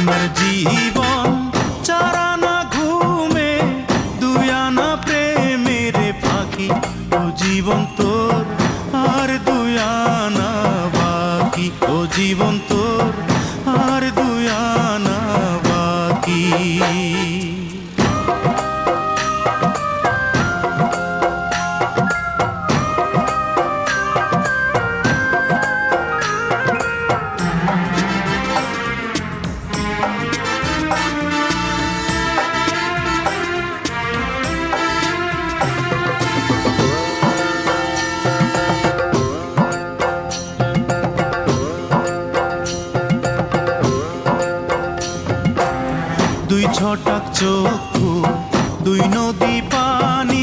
আমার জীবন চারানা ঘুমে দুই আনা প্রেমের ফাঁকি, ও জীবন তোর আর দুই আনা বাকি, ও জীবন তোর আর দুই আনা বাকি। দুই ছটাক চক্ষু, দুই নদী পানি,